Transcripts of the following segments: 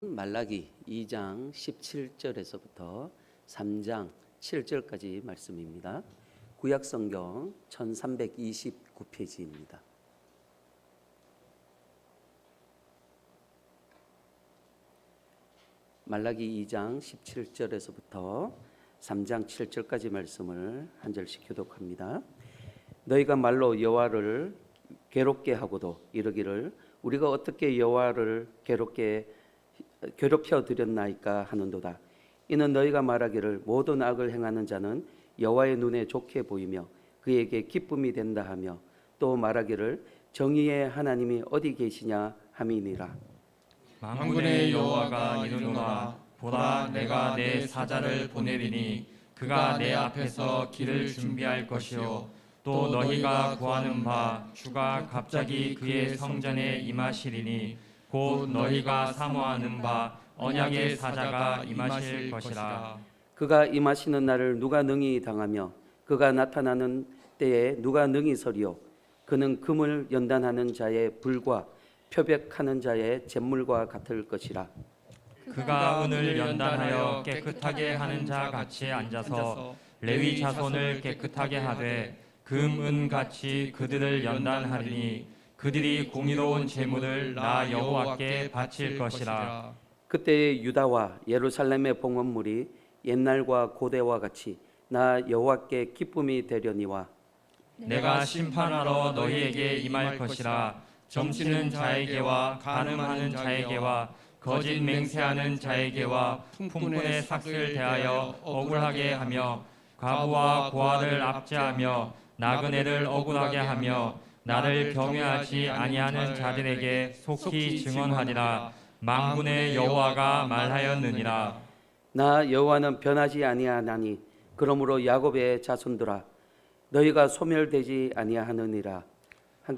말라기 2장 17절에서부터 3장 7절까지 말씀입니다. 구약성경 1329페이지입니다. 말라기 2장 17절에서부터 3장 7절까지 말씀을 한 절씩 교독합니다. 너희가 말로 여호와를 괴롭게 하고도 이르기를 우리가 어떻게 여호와를 괴롭혀 드렸나이까 하는도다. 이는 너희가 말하기를 모든 악을 행하는 자는 여호와의 눈에 좋게 보이며 그에게 기쁨이 된다 하며 또 말하기를 정의의 하나님이 어디 계시냐 함이니라. 만군의 여호와가 이르노라. 보라, 내가 내 사자를 보내리니 그가 내 앞에서 길을 준비할 것이요 또 너희가 구하는 바 주가 갑자기 그의 성전에 임하시리니 곧 너희가 사모하는 바 언약의 사자가 임하실 것이라. 그가 임하시는 날을 누가 능히 당하며 그가 나타나는 때에 누가 능히 서리요. 그는 금을 연단하는 자의 불과 표백하는 자의 잿물과 같을 것이라. 그가 은을 연단하여 깨끗하게 하는 자 같이 앉아서 레위 자손을 깨끗하게 하되 금, 은 같이 그들을 연단하리니 그들이 공의로운 제물을 나 여호와께 바칠 것이라. 그때의 유다와 예루살렘의 봉헌물이 옛날과 고대와 같이 나 여호와께 기쁨이 되려니와 내가 심판하러 너희에게 임할 것이라. 점치는 자에게와 간음하는 자에게와 거짓 맹세하는 자에게와 품꾼의 삭을 대하여 억울하게 하며 과부와 고아를 압제하며 나그네를 억울하게 하며 나를 경외하지 아니하는 자들에게 속히 증언하리라. 만군의 여호와가 말하였느니라. 나 여호와는 변하지 아니하나니 그러므로 야곱의 자손들아 너희가 소멸되지 아니하느니라.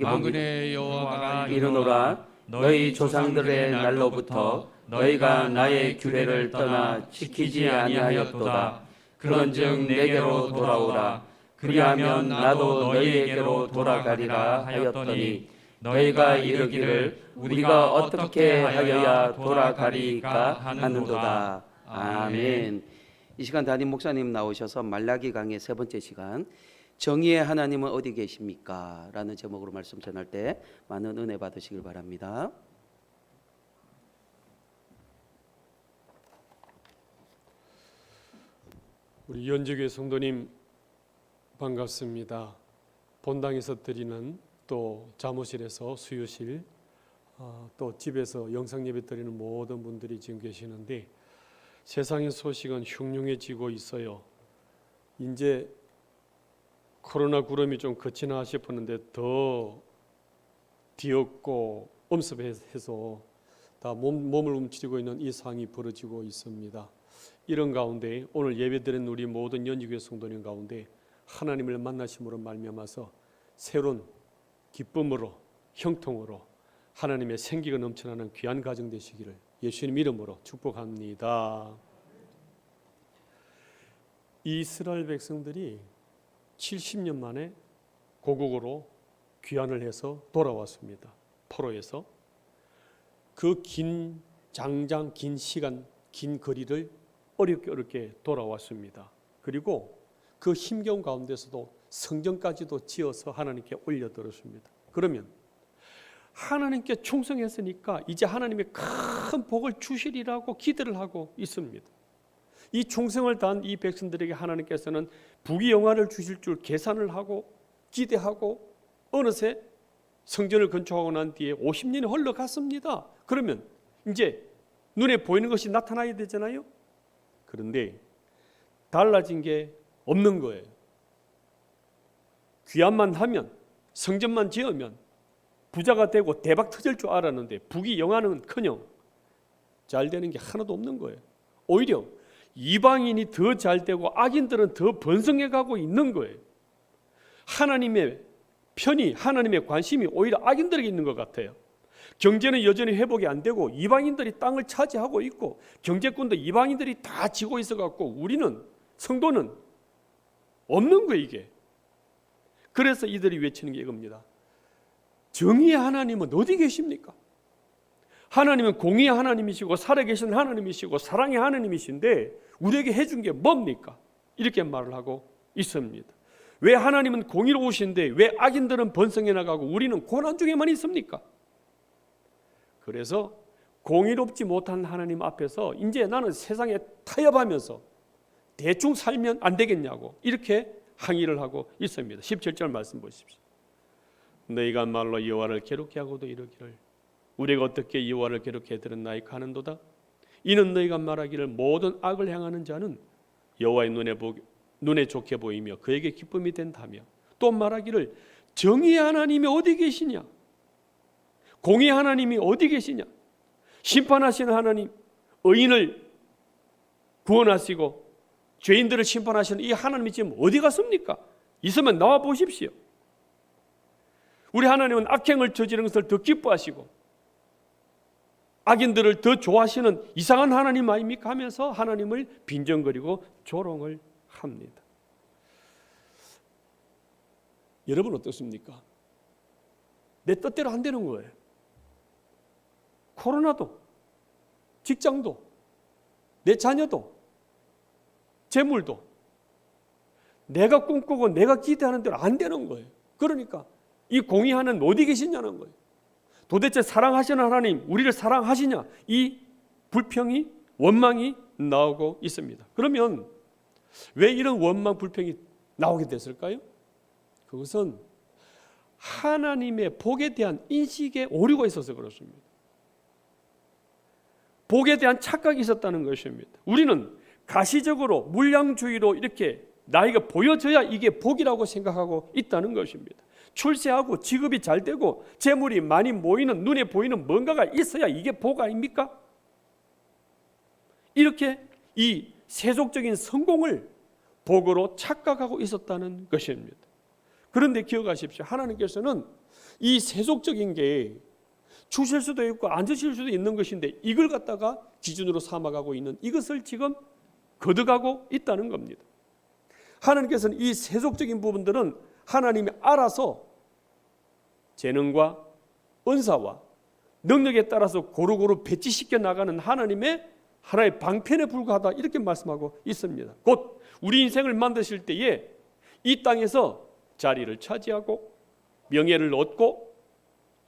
만군의 여호와가 이르노라. 너희 조상들의 날로부터 너희가 나의 규례를 떠나 지키지 아니하였도다. 그런즉 내게로 돌아오라. 그리하면 나도 너희에게로 돌아가리라 하였더니 너희가 이르기를 우리가 어떻게 하여야 돌아가리까 하는도다. 아멘. 이 시간 담임 목사님 나오셔서 말라기 강의 세 번째 시간 정의의 하나님은 어디 계십니까? 라는 제목으로 말씀 전할 때 많은 은혜 받으시길 바랍니다. 우리 연주교회 성도님 반갑습니다. 본당에서 드리는 또 사무실에서 수요실 또 집에서 영상 예배 드리는 모든 분들이 지금 계시는데 세상의 소식은 흉흉해지고 있어요. 이제 코로나 구름이 좀 그치나 싶었는데 더 뒤엎고 엄습해서 다 몸을 움츠리고 있는 이 상황이 벌어지고 있습니다. 이런 가운데 오늘 예배드린 우리 모든 연주교회 성도님 가운데 하나님을 만나심으로 말미암아서 새로운 기쁨으로 형통으로 하나님의 생기가 넘쳐나는 귀한 가정 되시기를 예수님 이름으로 축복합니다. 이스라엘 백성들이 70년 만에 고국으로 귀환을 해서 돌아왔습니다. 포로에서 그 긴 장장 긴 시간 긴 거리를 어렵게 돌아왔습니다. 그리고 그 힘겨운 가운데서도 성전까지도 지어서 하나님께 올려드렸습니다. 그러면 하나님께 충성했으니까 이제 하나님의 큰 복을 주시리라고 기대를 하고 있습니다. 이 충성을 다한 이 백성들에게 하나님께서는 부귀영화를 주실 줄 계산을 하고 기대하고 어느새 성전을 건축하고 난 뒤에 50년이 흘러갔습니다. 그러면 이제 눈에 보이는 것이 나타나야 되잖아요. 그런데 달라진 게 없는 거예요. 귀환만 하면 성전만 지으면 부자가 되고 대박 터질 줄 알았는데 부귀영화는커녕 잘 되는 게 하나도 없는 거예요. 오히려 이방인이 더 잘 되고 악인들은 더 번성해 가고 있는 거예요. 하나님의 편이 하나님의 관심이 오히려 악인들에게 있는 것 같아요. 경제는 여전히 회복이 안 되고 이방인들이 땅을 차지하고 있고 경제권도 이방인들이 다 쥐고 있어 갖고 우리는 성도는 없는 거예요 이게. 그래서 이들이 외치는 게 이겁니다. 정의의 하나님은 어디 계십니까? 하나님은 공의의 하나님이시고 살아계신 하나님이시고 사랑의 하나님이신데 우리에게 해준 게 뭡니까? 이렇게 말을 하고 있습니다. 왜 하나님은 공의로우신데 왜 악인들은 번성해 나가고 우리는 고난 중에만 있습니까? 그래서 공의롭지 못한 하나님 앞에서 이제 나는 세상에 타협하면서 대충 살면 안 되겠냐고 이렇게 항의를 하고 있습니다. 17절 말씀 보십시오. 너희가 말로 여호와를 괴롭게 하고도 이르기를 우리가 어떻게 여호와를 괴롭게 들었나이까 하는도다. 이는 너희가 말하기를 모든 악을 행하는 자는 여호와의 눈에 좋게 보이며 그에게 기쁨이 된다며 또 말하기를 정의의 하나님이 어디 계시냐, 공의의 하나님이 어디 계시냐, 심판하시는 하나님, 의인을 구원하시고 죄인들을 심판하시는 이 하나님이 지금 어디 갔습니까? 있으면 나와 보십시오. 우리 하나님은 악행을 저지르는 것을 더 기뻐하시고 악인들을 더 좋아하시는 이상한 하나님 아닙니까? 하면서 하나님을 빈정거리고 조롱을 합니다. 여러분 어떻습니까? 내 뜻대로 안 되는 거예요. 코로나도, 직장도, 내 자녀도, 재물도 내가 꿈꾸고 내가 기대하는 대로 안 되는 거예요. 그러니까 이 공의하는 어디 계시냐는 거예요. 도대체 사랑하시는 하나님, 우리를 사랑하시냐? 이 불평이, 원망이 나오고 있습니다. 그러면 왜 이런 원망, 불평이 나오게 됐을까요? 그것은 하나님의 복에 대한 인식에 오류가 있어서 그렇습니다. 복에 대한 착각이 있었다는 것입니다. 우리는 가시적으로 물량주의로 이렇게 나이가 보여져야 이게 복이라고 생각하고 있다는 것입니다. 출세하고 직업이 잘 되고 재물이 많이 모이는, 눈에 보이는 뭔가가 있어야 이게 복 아닙니까? 이렇게 이 세속적인 성공을 복으로 착각하고 있었다는 것입니다. 그런데 기억하십시오. 하나님께서는 이 세속적인 게 주실 수도 있고 안 주실 수도 있는 것인데 이걸 갖다가 기준으로 삼아가고 있는 이것을 지금 거듭하고 있다는 겁니다. 하나님께서는 이 세속적인 부분들은 하나님이 알아서 재능과 은사와 능력에 따라서 고루고루 배치시켜 나가는 하나님의 하나의 방편에 불과하다 이렇게 말씀하고 있습니다. 곧 우리 인생을 만드실 때에 이 땅에서 자리를 차지하고 명예를 얻고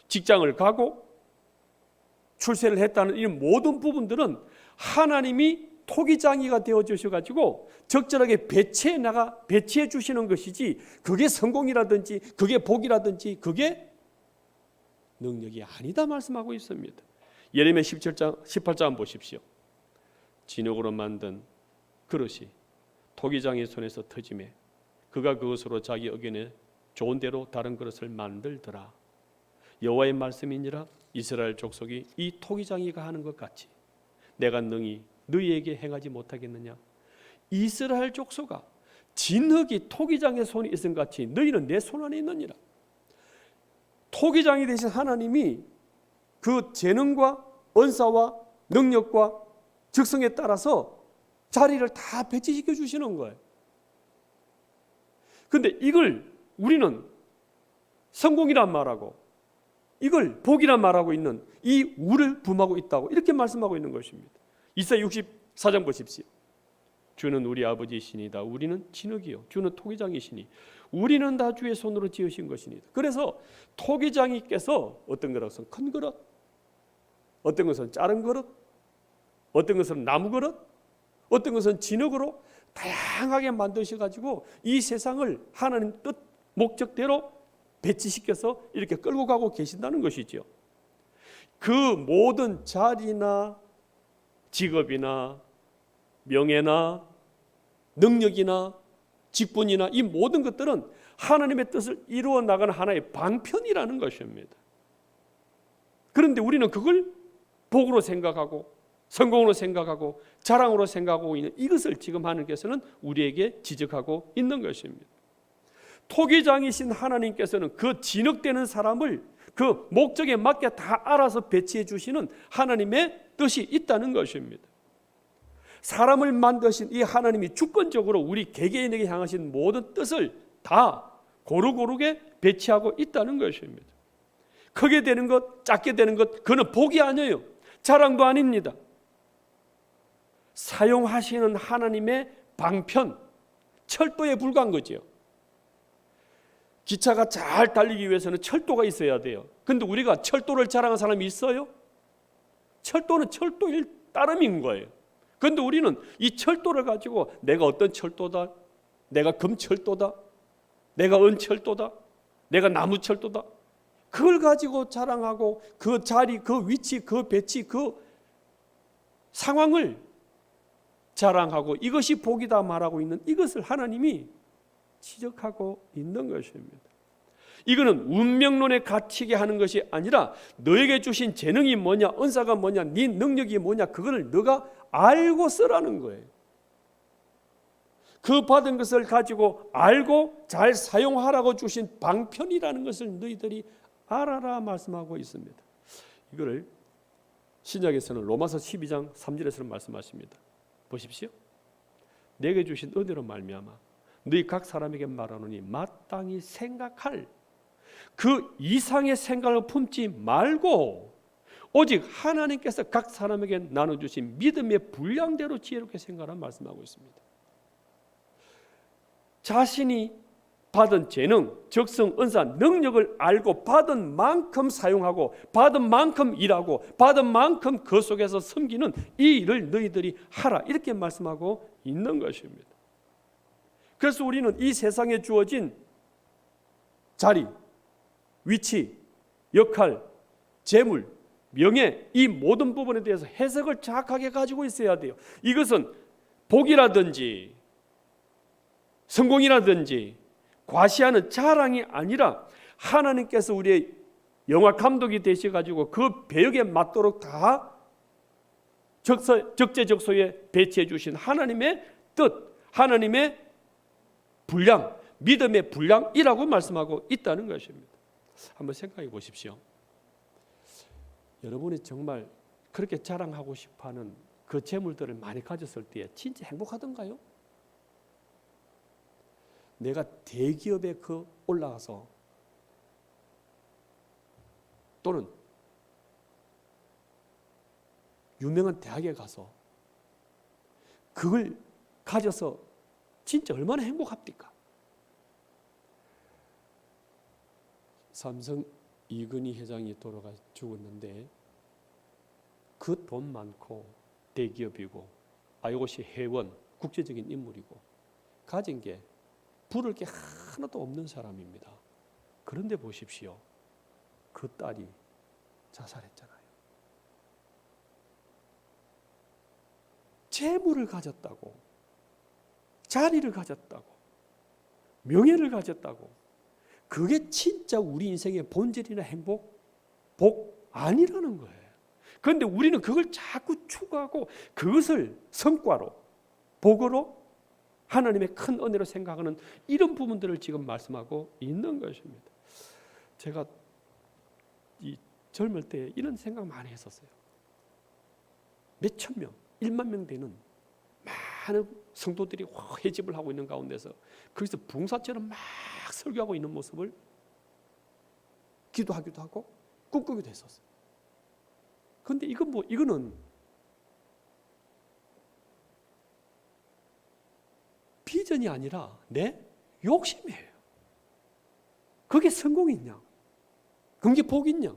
직장을 가고 출세를 했다는 이 모든 부분들은 하나님이 토기장이가 되어 주셔가지고 적절하게 배치해 주시는 것이지 그게 성공이라든지 그게 복이라든지 그게 능력이 아니다 말씀하고 있습니다. 예레미야 18장 보십시오. 진흙으로 만든 그릇이 토기장의 손에서 터지매 그가 그것으로 자기 의견에 좋은 대로 다른 그릇을 만들더라. 여호와의 말씀이니라. 이스라엘 족속이 이 토기장이가 하는 것 같이 내가 능히 너희에게 행하지 못하겠느냐. 이스라엘 족속아 진흙이 토기장의 손에 있은 같이 너희는 내 손 안에 있느니라. 토기장이 되신 하나님이 그 재능과 은사와 능력과 적성에 따라서 자리를 다 배치시켜 주시는 거예요. 그런데 이걸 우리는 성공이란 말하고 이걸 복이란 말하고 있는 이 우를 범하고 있다고 이렇게 말씀하고 있는 것입니다. 이사야 64장 보십시오. 주는 우리 아버지이시니다. 우리는 진흙이요 주는 토기장이시니 우리는 다 주의 손으로 지으신 것이니다. 그래서 토기장이께서 어떤 것은 큰 그릇, 어떤 것은 작은 그릇, 어떤 것은 나무 그릇, 어떤 것은 진흙으로 다양하게 만드셔가지고 이 세상을 하나님 뜻 목적대로 배치시켜서 이렇게 끌고 가고 계신다는 것이죠. 그 모든 자리나 직업이나 명예나 능력이나 직분이나 이 모든 것들은 하나님의 뜻을 이루어 나가는 하나의 방편이라는 것입니다. 그런데 우리는 그걸 복으로 생각하고 성공으로 생각하고 자랑으로 생각하고 있는 이것을 지금 하나님께서는 우리에게 지적하고 있는 것입니다. 토기장이신 하나님께서는 그 진흙되는 사람을 그 목적에 맞게 다 알아서 배치해 주시는 하나님의 뜻이 있다는 것입니다. 사람을 만드신 이 하나님이 주권적으로 우리 개개인에게 향하신 모든 뜻을 다 고루고루게 배치하고 있다는 것입니다. 크게 되는 것, 작게 되는 것, 그건 복이 아니에요. 자랑도 아닙니다. 사용하시는 하나님의 방편, 철도에 불과한 거죠. 기차가 잘 달리기 위해서는 철도가 있어야 돼요. 근데 우리가 철도를 자랑하는 사람이 있어요? 철도는 철도일 따름인 거예요. 그런데 우리는 이 철도를 가지고 내가 어떤 철도다, 내가 금철도다, 내가 은철도다, 내가 나무철도다, 그걸 가지고 자랑하고 그 자리, 그 위치, 그 배치, 그 상황을 자랑하고 이것이 복이다 말하고 있는 이것을 하나님이 지적하고 있는 것입니다. 이거는 운명론에 갇히게 하는 것이 아니라 너에게 주신 재능이 뭐냐, 은사가 뭐냐, 네 능력이 뭐냐, 그거를 너가 알고 쓰라는 거예요. 그 받은 것을 가지고 알고 잘 사용하라고 주신 방편이라는 것을 너희들이 알아라 말씀하고 있습니다. 이거를 신약에서는 로마서 12장 3절에서는 말씀하십니다. 보십시오. 내게 주신 은혜로 말미암아 너희 각 사람에게 말하노니 마땅히 생각할 그 이상의 생각을 품지 말고 오직 하나님께서 각 사람에게 나눠주신 믿음의 분량대로 지혜롭게 생각하라 말씀하고 있습니다. 자신이 받은 재능, 적성, 은사, 능력을 알고 받은 만큼 사용하고 받은 만큼 일하고 받은 만큼 그 속에서 섬기는 이 일을 너희들이 하라 이렇게 말씀하고 있는 것입니다. 그래서 우리는 이 세상에 주어진 자리, 위치, 역할, 재물, 명예 이 모든 부분에 대해서 해석을 정확하게 가지고 있어야 돼요. 이것은 복이라든지 성공이라든지 과시하는 자랑이 아니라 하나님께서 우리의 영화 감독이 되셔가지고 그 배역에 맞도록 다 적재적소에 배치해 주신 하나님의 뜻, 하나님의 분량, 믿음의 분량이라고 말씀하고 있다는 것입니다. 한번 생각해 보십시오. 여러분이 정말 그렇게 자랑하고 싶어하는 그 재물들을 많이 가졌을 때 진짜 행복하던가요? 내가 대기업에 올라가서 또는 유명한 대학에 가서 그걸 가져서 진짜 얼마나 행복합니까? 삼성 이근희 회장이 돌아가 죽었는데 그 돈 많고 대기업이고 IOC 회원 국제적인 인물이고 가진 게 부를 게 하나도 없는 사람입니다. 그런데 보십시오. 그 딸이 자살했잖아요. 재물을 가졌다고, 자리를 가졌다고, 명예를 가졌다고, 그게 진짜 우리 인생의 본질이나 행복, 복 아니라는 거예요. 그런데 우리는 그걸 자꾸 추구하고 그것을 성과로, 복으로 하나님의 큰 은혜로 생각하는 이런 부분들을 지금 말씀하고 있는 것입니다. 제가 이 젊을 때 이런 생각 많이 했었어요. 몇천 명, 1만 명 되는 많은 성도들이 회집을 하고 있는 가운데서 거기서 붕사처럼 막 설교하고 있는 모습을 기도하기도 하고 꿈꾸기도 했었어요. 그런데 이거는 비전이 아니라 내 욕심이에요. 그게 성공이냐? 그게 복이냐?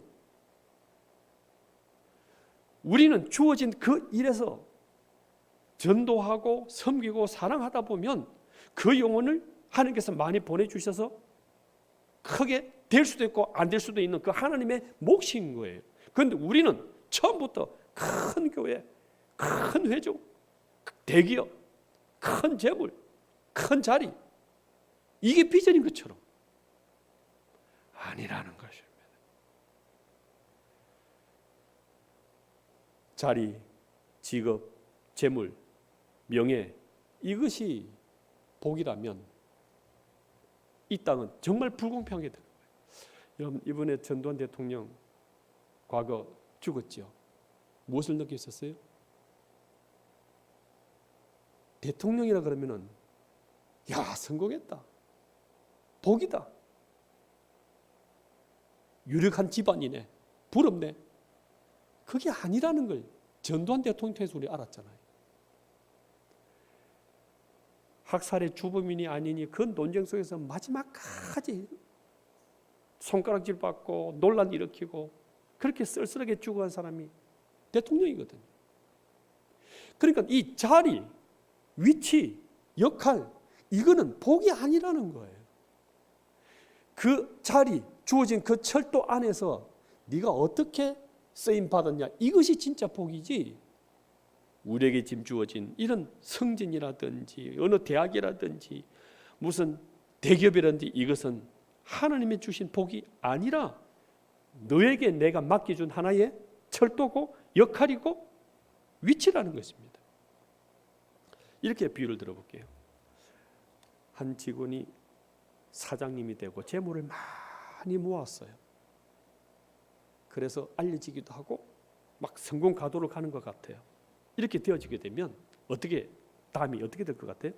우리는 주어진 그 일에서 전도하고 섬기고 사랑하다 보면 그 영혼을 하나님께서 많이 보내주셔서 크게 될 수도 있고 안 될 수도 있는 그 하나님의 몫인 거예요. 그런데 우리는 처음부터 큰 교회, 큰 회족, 대기업, 큰 재물, 큰 자리 이게 비전인 것처럼 아니라는 것입니다. 자리, 직업, 재물, 명예 이것이 복이라면 이 땅은 정말 불공평하게 되는 거예요. 여러분 이번에 전두환 대통령 과거 죽었죠. 무엇을 느끼셨어요? 대통령이라 그러면은 야 성공했다. 복이다. 유력한 집안이네. 부럽네. 그게 아니라는 걸 전두환 대통령 통해서 우리 알았잖아요. 학살의 주범이니 아니니 그 논쟁 속에서 마지막까지 손가락질 받고 논란 일으키고 그렇게 쓸쓸하게 죽어간 사람이 대통령이거든요. 그러니까 이 자리, 위치, 역할 이거는 복이 아니라는 거예요. 그 자리, 주어진 그 철도 안에서 네가 어떻게 쓰임 받았냐 이것이 진짜 복이지, 우리에게 지금 주어진 이런 성진이라든지 어느 대학이라든지 무슨 대기업이라든지 이것은 하나님이 주신 복이 아니라 너에게 내가 맡겨준 하나의 철도고 역할이고 위치라는 것입니다. 이렇게 비유를 들어볼게요. 한 직원이 사장님이 되고 재물을 많이 모았어요. 그래서 알려지기도 하고 막 성공 가도로 가는 것 같아요. 이렇게 되어지게 되면 다음이 어떻게 될 것 같아요?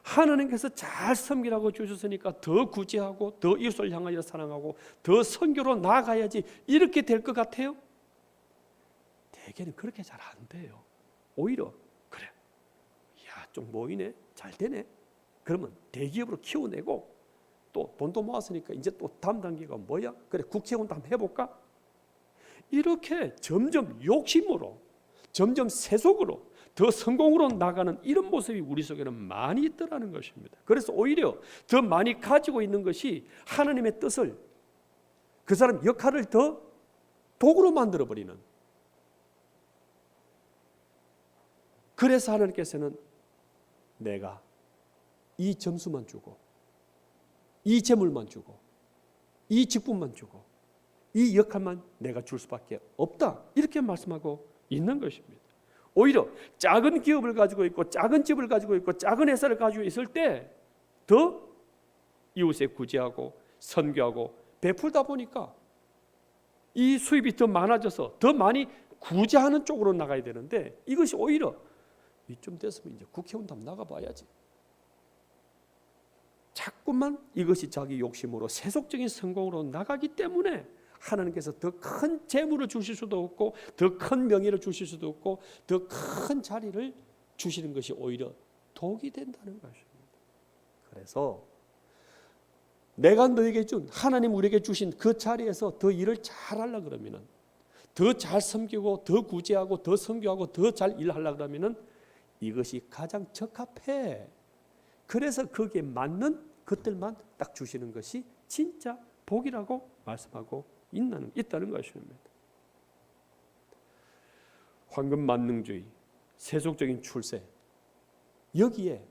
하나님께서 잘 섬기라고 주셨으니까 더 구제하고 더 이웃을 향하여 사랑하고 더 선교로 나아가야지 이렇게 될 것 같아요? 대개는 그렇게 잘 안 돼요. 오히려 그래, 야, 좀 모이네, 잘 되네. 그러면 대기업으로 키워내고 또 돈도 모았으니까 이제 또 다음 단계가 뭐야? 그래, 국회의원도 한번 해볼까? 이렇게 점점 욕심으로, 점점 세속으로, 더 성공으로 나가는 이런 모습이 우리 속에는 많이 있더라는 것입니다. 그래서 오히려 더 많이 가지고 있는 것이 하나님의 뜻을, 그 사람 역할을 더 도구로 만들어버리는, 그래서 하나님께서는 내가 이 점수만 주고 이 재물만 주고 이 직분만 주고 이 역할만 내가 줄 수밖에 없다 이렇게 말씀하고 있는 것입니다. 오히려 작은 기업을 가지고 있고 작은 집을 가지고 있고 작은 회사를 가지고 있을 때 더 이웃에 구제하고 선교하고 베풀다 보니까 이 수입이 더 많아져서 더 많이 구제하는 쪽으로 나가야 되는데 이것이 오히려 이쯤 됐으면 이제 국회의원도 한번 나가봐야지. 자꾸만 이것이 자기 욕심으로 세속적인 성공으로 나가기 때문에 하나님께서 더 큰 재물을 주실 수도 없고 더 큰 명예를 주실 수도 없고 더 큰 자리를 주시는 것이 오히려 독이 된다는 것입니다. 그래서 내가 너에게 준, 하나님 우리에게 주신 그 자리에서 더 일을 잘하려고 그러면은, 더 잘 섬기고 더 구제하고 더 선교하고 더 잘 일하려고 그러면은 이것이 가장 적합해. 그래서 거기에 맞는 것들만 딱 주시는 것이 진짜 복이라고 말씀하고 있다는 것입니다. 황금 만능주의, 세속적인 출세, 여기에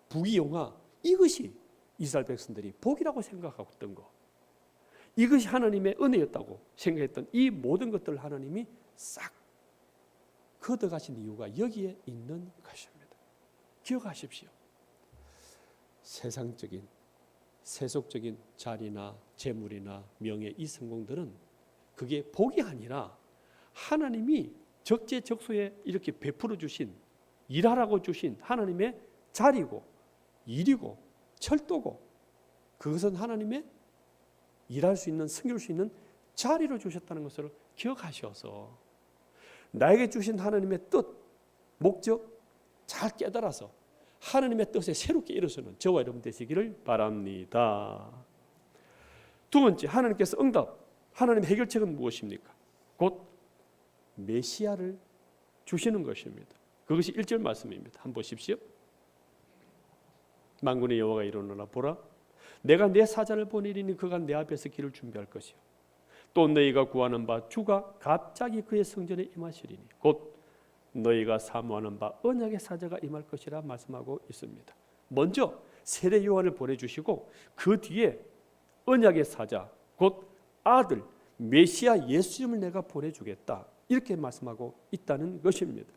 부귀영화, 이것이 이스라엘 백성들이 복이라고 생각하고 있던 거, 이것이 하나님의 은혜였다고 생각했던 이 모든 것들을 하나님이 싹 걷어가신 이유가 여기에 있는 것입니다. 기억하십시오. 세상적인, 세속적인 자리나 재물이나 명예, 이 성공들은 그게 복이 아니라 하나님이 적재적소에 이렇게 베풀어 주신, 일하라고 주신 하나님의 자리고 일이고 철도고, 그것은 하나님의 일할 수 있는, 섬길 수 있는 자리로 주셨다는 것을 기억하셔서 나에게 주신 하나님의 뜻, 목적 잘 깨달아서 하나님의 뜻에 새롭게 일어서는 저와 여러분 되시기를 바랍니다. 두 번째, 하나님께서 응답, 하나님의 해결책은 무엇입니까? 곧 메시아를 주시는 것입니다. 그것이 1절 말씀입니다. 한번 보십시오. 만군의 여호와가 이르노라, 보라, 내가 내 사자를 보내리니 그가 내 앞에서 길을 준비할 것이요, 또 너희가 구하는 바 주가 갑자기 그의 성전에 임하시리니 곧 너희가 사모하는 바 언약의 사자가 임할 것이라 말씀하고 있습니다. 먼저 세례 요한을 보내주시고 그 뒤에 언약의 사자, 곧 아들 메시아 예수님을 내가 보내주겠다 이렇게 말씀하고 있다는 것입니다.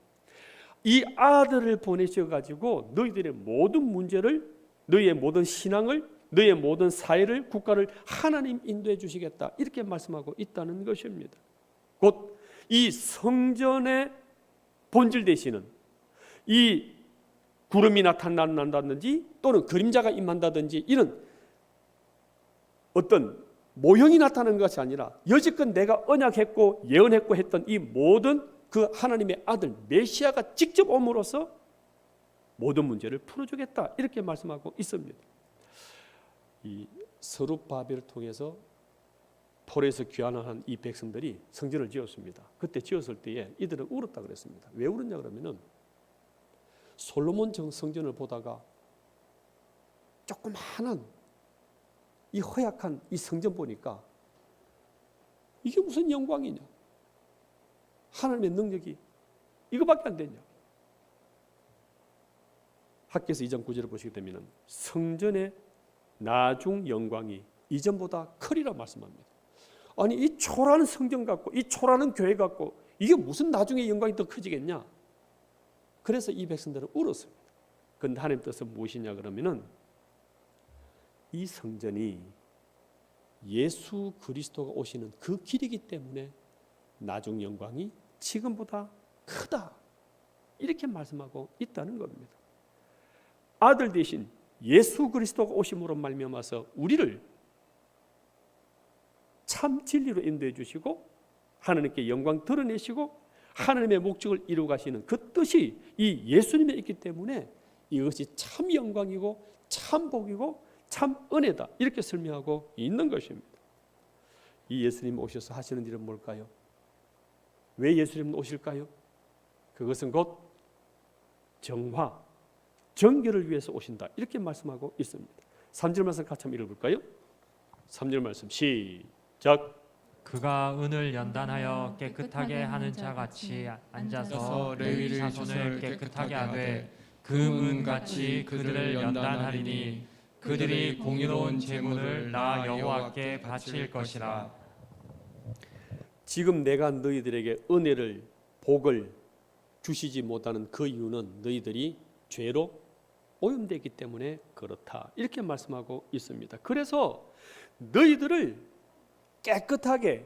이 아들을 보내셔가지고 너희들의 모든 문제를, 너희의 모든 신앙을, 너희의 모든 사회를, 국가를 하나님 인도해 주시겠다 이렇게 말씀하고 있다는 것입니다. 곧 이 성전의 본질 되시는 이 구름이 나타난다든지 또는 그림자가 임한다든지 이런 어떤 모형이 나타나는 것이 아니라 여지껏 내가 언약했고 예언했고 했던 이 모든 그 하나님의 아들 메시아가 직접 옴으로써 모든 문제를 풀어주겠다 이렇게 말씀하고 있습니다. 이 서룹바벨을 통해서 폴에서 귀환을 한 이 백성들이 성전을 지었습니다. 그때 지었을 때에 이들은 울었다 그랬습니다. 왜 울었냐 그러면은 솔로몬 성전을 보다가 조그마한 이 허약한 이 성전 보니까 이게 무슨 영광이냐? 하나님의 능력이 이거밖에 안 되냐? 학개서 2장 9절을 보시게 되면 성전의 나중 영광이 이전보다 크리라 말씀합니다. 아니 이 초라한 성전 갖고 이 초라한 교회 갖고 이게 무슨 나중에 영광이 더 커지겠냐? 그래서 이 백성들은 울었습니다. 그런데 하나님 뜻은 무엇이냐 그러면은 이 성전이 예수 그리스도가 오시는 그 길이기 때문에 나중 영광이 지금보다 크다 이렇게 말씀하고 있다는 겁니다. 아들 대신 예수 그리스도가 오심으로 말미암아서 우리를 참 진리로 인도해 주시고 하나님께 영광 드러내시고 하나님의 목적을 이루어 가시는 그 뜻이 이 예수님에 있기 때문에 이것이 참 영광이고 참 복이고 참 은혜다 이렇게 설명하고 있는 것입니다. 이 예수님 오셔서 하시는 일은 뭘까요? 왜 예수님 오실까요? 그것은 곧 정화, 정결을 위해서 오신다 이렇게 말씀하고 있습니다. 3절 말씀 같이 한번 읽어볼까요? 3절 말씀 시작. 그가 은을 연단하여 깨끗하게 하는 자 같이 앉아서 레위 자손을 깨끗하게 하되 그 은같이 그들을 연단하리니 그들이 공의로운 제물을 나 여호와께 바칠 것이라. 지금 내가 너희들에게 은혜를 복을 주시지 못하는 그 이유는 너희들이 죄로 오염되기 때문에 그렇다 이렇게 말씀하고 있습니다. 그래서 너희들을 깨끗하게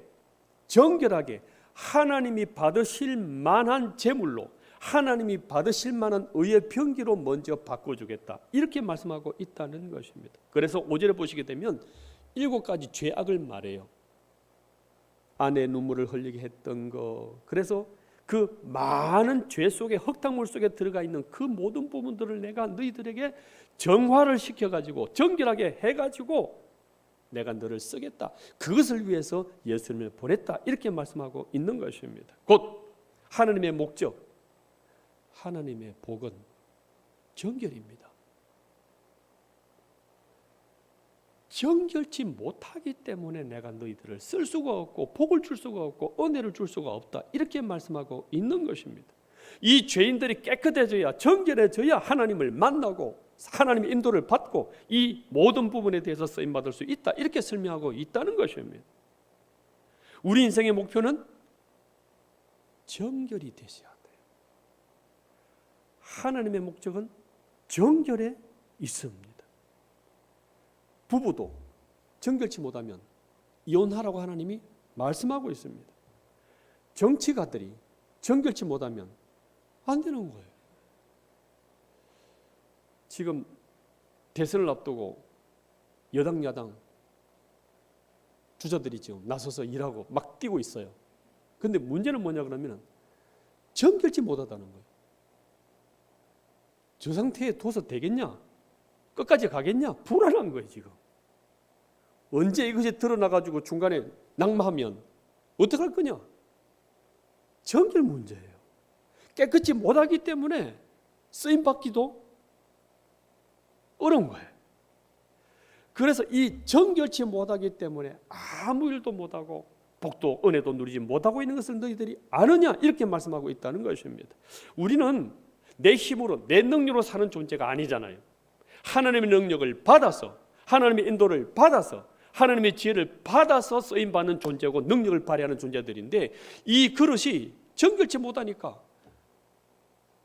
정결하게 하나님이 받으실 만한 제물로 하나님이 받으실 만한 의의 병기로 먼저 바꿔주겠다 이렇게 말씀하고 있다는 것입니다. 그래서 5절에 보시게 되면 7가지 죄악을 말해요. 아내 눈물을 흘리게 했던 거, 그래서 그 많은 죄 속에 흙탕물 속에 들어가 있는 그 모든 부분들을 내가 너희들에게 정화를 시켜가지고 정결하게 해가지고 내가 너를 쓰겠다. 그것을 위해서 예수님을 보냈다 이렇게 말씀하고 있는 것입니다. 곧 하나님의 목적, 하나님의 복은 정결입니다. 정결치 못하기 때문에 내가 너희들을 쓸 수가 없고 복을 줄 수가 없고 은혜를 줄 수가 없다 이렇게 말씀하고 있는 것입니다. 이 죄인들이 깨끗해져야 정결해져야 하나님을 만나고 하나님의 인도를 받고 이 모든 부분에 대해서 쓰임받을 수 있다 이렇게 설명하고 있다는 것입니다. 우리 인생의 목표는 정결이 되셔야 돼요. 하나님의 목적은 정결에 있습니다. 부부도 정결치 못하면 이혼하라고 하나님이 말씀하고 있습니다. 정치가들이 정결치 못하면 안 되는 거예요. 지금 대선을 앞두고 여당 야당 주자들이 지금 나서서 일하고 막 뛰고 있어요. 그런데 문제는 뭐냐 그러면 정결치 못하다는 거예요. 저 상태에 둬서 되겠냐? 끝까지 가겠냐? 불안한 거예요 지금. 언제 이것이 드러나가지고 중간에 낙마하면 어떡할 거냐? 정결 문제예요. 깨끗이 못하기 때문에 쓰임받기도 어려운 거예요. 그래서 이 정결치 못하기 때문에 아무 일도 못하고 복도 은혜도 누리지 못하고 있는 것을 너희들이 아느냐 이렇게 말씀하고 있다는 것입니다. 우리는 내 힘으로 내 능력으로 사는 존재가 아니잖아요. 하나님의 능력을 받아서 하나님의 인도를 받아서 하나님의 지혜를 받아서 쓰임받는 존재고 능력을 발휘하는 존재들인데 이 그릇이 정결치 못하니까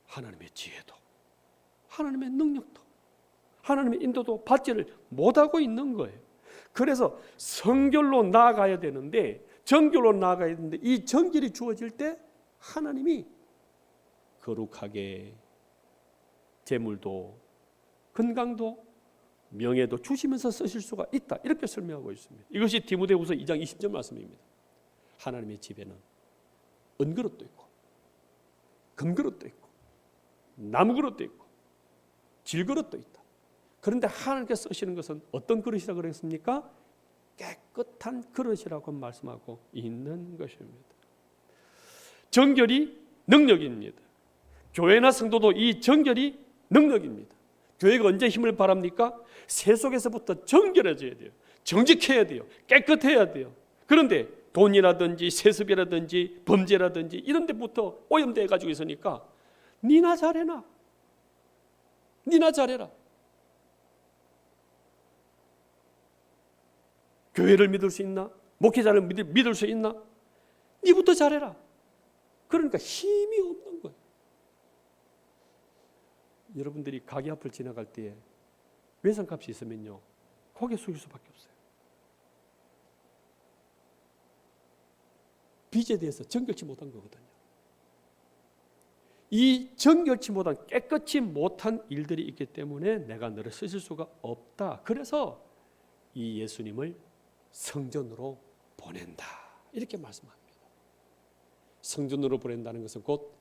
하나님의 지혜도 하나님의 능력도 하나님의 인도도 받지를 못하고 있는 거예요. 그래서 성결로 나아가야 되는데 정결로 나아가야 되는데 이 정결이 주어질 때 하나님이 거룩하게 재물도 건강도 명예도 주시면서 쓰실 수가 있다. 이렇게 설명하고 있습니다. 이것이 디모데후서 2장 20절 말씀입니다. 하나님의 집에는 은그릇도 있고 금그릇도 있고 나무그릇도 있고 질그릇도 있다. 그런데 하나님께서 쓰시는 것은 어떤 그릇이라고 그랬습니까? 깨끗한 그릇이라고 말씀하고 있는 것입니다. 정결이 능력입니다. 교회나 성도도 이 정결이 능력입니다. 교회가 언제 힘을 발합니까? 세속에서부터 정결해져야 돼요. 정직해야 돼요. 깨끗해야 돼요. 그런데 돈이라든지 세습이라든지 범죄라든지 이런 데부터 오염되어 가지고 있으니까 니나 잘해라. 니나 잘해라. 교회를 믿을 수 있나? 목회자를 믿을 수 있나? 니부터 잘해라. 그러니까 힘이 없는 거예요. 여러분들이 가게 앞을 지나갈 때에 외상값이 있으면요 고개 숙일 수밖에 없어요. 빚에 대해서 정결치 못한 거거든요. 이 정결치 못한 깨끗이 못한 일들이 있기 때문에 내가 너를 쓰실 수가 없다. 그래서 이 예수님을 성전으로 보낸다. 이렇게 말씀합니다. 성전으로 보낸다는 것은 곧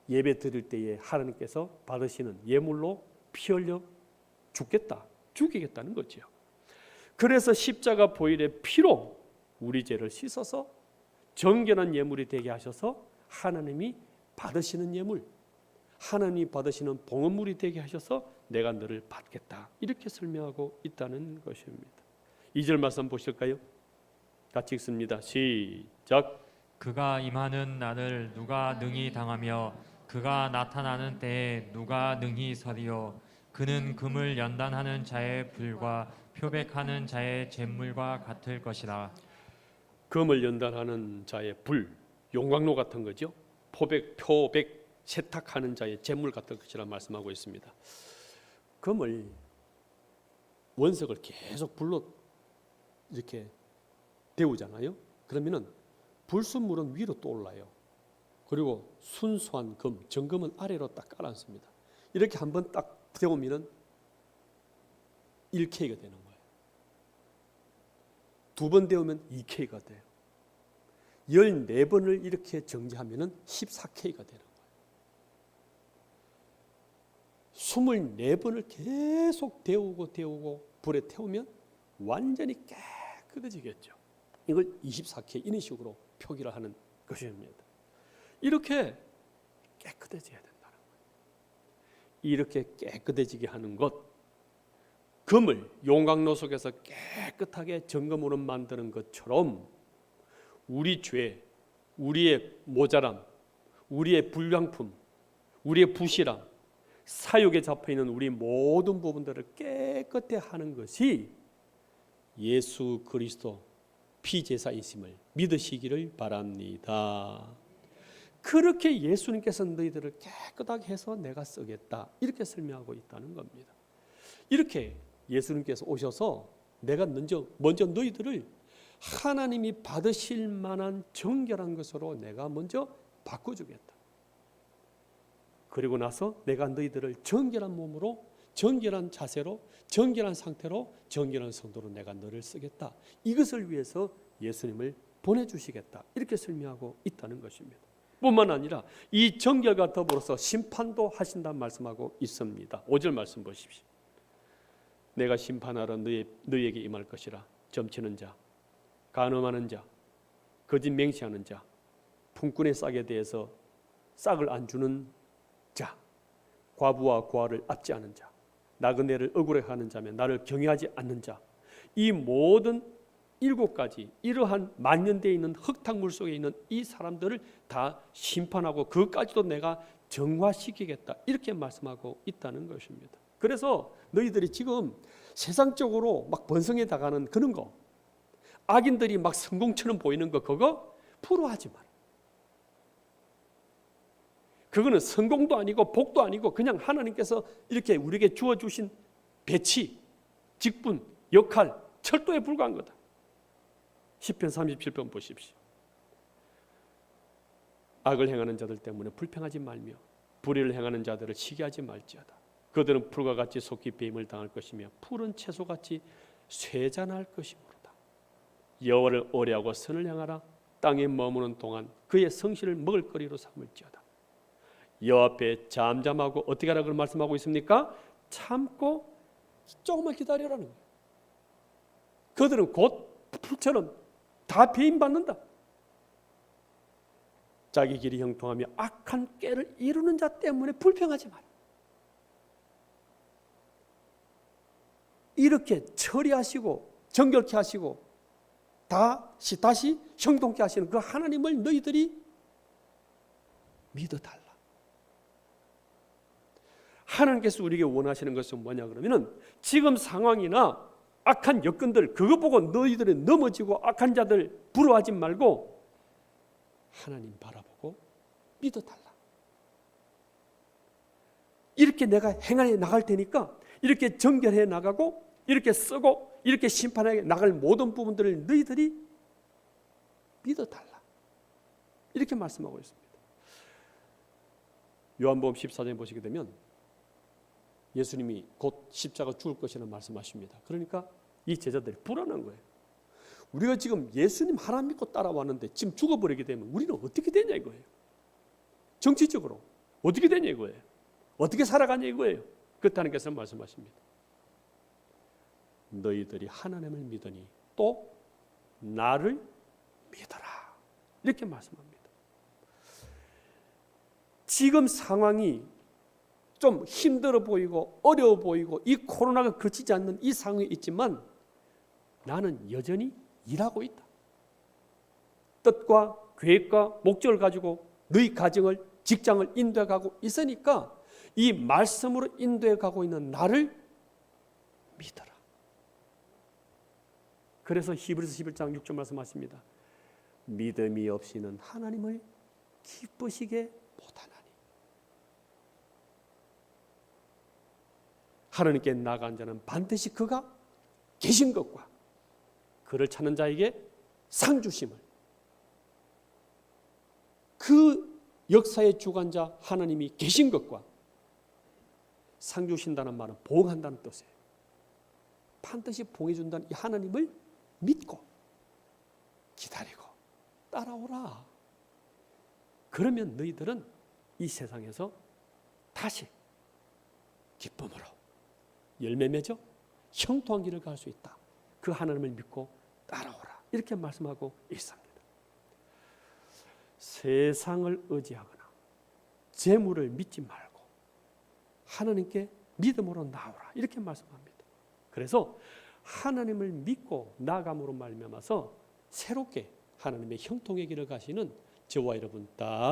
예배 드릴 때에 하나님께서 받으시는 예물로 피 흘려 죽이겠다는 거죠. 그래서 십자가 보혈의 피로 우리 죄를 씻어서 정결한 예물이 되게 하셔서 하나님이 받으시는 예물, 하나님이 받으시는 봉헌물이 되게 하셔서 내가 너를 받겠다. 이렇게 설명하고 있다는 것입니다. 2절 말씀 보실까요? 같이 읽습니다. 시작. 그가 임하는 날을 누가 능히 당하며 그가 나타나는 때에 누가 능히 서리요. 그는 금을 연단하는 자의 불과 표백하는 자의 잿물과 같을 것이라. 금을 연단하는 자의 불, 용광로 같은 거죠. 표백, 세탁하는 자의 잿물 같은 것이라 말씀하고 있습니다. 금을 원석을 계속 불로 이렇게 데우잖아요. 그러면은 불순물은 위로 떠올라요. 그리고 순수한 금, 정금은 아래로 딱 깔아앉습니다. 이렇게 한번 딱 데우면은 1K가 되는 거예요. 2번 데우면 2K가 돼요. 14번을 이렇게 정지하면은 14K가 되는 거예요. 24번을 계속 데우고 불에 태우면 완전히 깨끗해지겠죠. 이걸 24K 이런 식으로 표기를 하는 것입니다. 이렇게 깨끗해져야 된다는 거예요. 이렇게 깨끗해지게 하는 것, 금을 용광로 속에서 깨끗하게 정금으로 만드는 것처럼 우리 죄, 우리의 모자람, 우리의 불량품, 우리의 부실함, 사욕에 잡혀있는 우리 모든 부분들을 깨끗해 하는 것이 예수 그리스도 피제사이심을 믿으시기를 바랍니다. 그렇게 예수님께서 너희들을 깨끗하게 해서 내가 쓰겠다. 이렇게 설명하고 있다는 겁니다. 이렇게 예수님께서 오셔서 내가 먼저 너희들을 하나님이 받으실 만한 정결한 것으로 내가 먼저 바꿔주겠다. 그리고 나서 내가 너희들을 정결한 몸으로, 정결한 자세로, 정결한 상태로, 정결한 성도로 내가 너를 쓰겠다. 이것을 위해서 예수님을 보내주시겠다. 이렇게 설명하고 있다는 것입니다. 뿐만 아니라 이 정결과 더불어서 심판도 하신다는 말씀하고 있습니다. 5절 말씀 보십시오. 내가 심판하러 너희에게 임할 것이라. 점치는 자, 간음하는 자, 거짓 맹세하는 자, 품꾼의 싹에 대해서 싹을 안 주는 자, 과부와 고아를 압지 않은 자, 나그네를 억울해하는 자며 나를 경외하지 않는 자, 이 모든 7가지 이러한 만연되어 있는 흙탕물 속에 있는 이 사람들을 다 심판하고 그것까지도 내가 정화시키겠다. 이렇게 말씀하고 있다는 것입니다. 그래서 너희들이 지금 세상적으로 막 번성해 나가는 그런 거, 악인들이 막 성공처럼 보이는 거, 그거 부러워하지 마라. 그거는 성공도 아니고 복도 아니고 그냥 하나님께서 이렇게 우리에게 주어주신 배치, 직분, 역할, 철도에 불과한 거다. 시편 37편 보십시오. 악을 행하는 자들 때문에 불평하지 말며 불의를 행하는 자들을 시기하지 말지어다. 그들은 풀과 같이 속히 배임을 당할 것이며 푸른 채소같이 쇠잔할 것이므로다. 여호와를 오래하고 선을 향하라. 땅에 머무는 동안 그의 성실을 먹을거리로 삼을지어다. 여호와 앞에 잠잠하고 어떻게 하라고 말씀하고 있습니까? 참고 조금만 기다려라는 거예요. 그들은 곧 풀처럼 다 배임받는다. 자기 길이 형통하며 악한 꾀를 이루는 자 때문에 불평하지 마라. 이렇게 처리하시고 정결케 하시고 다시 형통케 하시는 그 하나님을 너희들이 믿어달라. 하나님께서 우리에게 원하시는 것은 뭐냐 그러면은 지금 상황이나 악한 여건들 그거 보고 너희들이 넘어지고 악한 자들 부러워하지 말고 하나님 바라보고 믿어달라. 이렇게 내가 행하여 나갈 테니까 이렇게 정결해 나가고 이렇게 쓰고 이렇게 심판해 나갈 모든 부분들을 너희들이 믿어달라. 이렇게 말씀하고 있습니다. 요한복음 14장에 보시게 되면 예수님이 곧 십자가 죽을 것이라는 말씀하십니다. 그러니까 이 제자들이 불안한 거예요. 우리가 지금 예수님 하나님 믿고 따라왔는데 지금 죽어버리게 되면 우리는 어떻게 되냐 이거예요. 정치적으로 어떻게 되냐 이거예요. 어떻게 살아가냐 이거예요. 그때 하나님께서 말씀하십니다. 너희들이 하나님을 믿으니 또 나를 믿어라. 이렇게 말씀합니다. 지금 상황이 좀 힘들어 보이고 어려워 보이고 이 코로나가 그치지 않는 이 상황이 있지만 나는 여전히 일하고 있다. 뜻과 계획과 목적을 가지고 너희 가정을 직장을 인도해 가고 있으니까 이 말씀으로 인도해 가고 있는 나를 믿어라. 그래서 히브리서 11장 6절 말씀하십니다. 믿음이 없이는 하나님을 기쁘시게 못하나니. 하나님께 나아간 자는 반드시 그가 계신 것과 그를 찾는 자에게 상 주심을, 그 역사의 주관자 하나님이 계신 것과 상 주신다는 말은 보응한다는 뜻이에요. 반드시 보응해준다는 이 하나님을 믿고 기다리고 따라오라. 그러면 너희들은 이 세상에서 다시 기쁨으로 열매 맺어 형통한 길을 갈 수 있다. 그 하나님을 믿고 따라오라. 이렇게 말씀하고 있습니다. 세상을 의지하거나 재물을 믿지 말고 하나님께 믿음으로 나오라. 이렇게 말씀합니다. 그래서 하나님을 믿고 나아감으로 말미암아서 새롭게 하나님의 형통의 길을 가시는 저와 여러분 다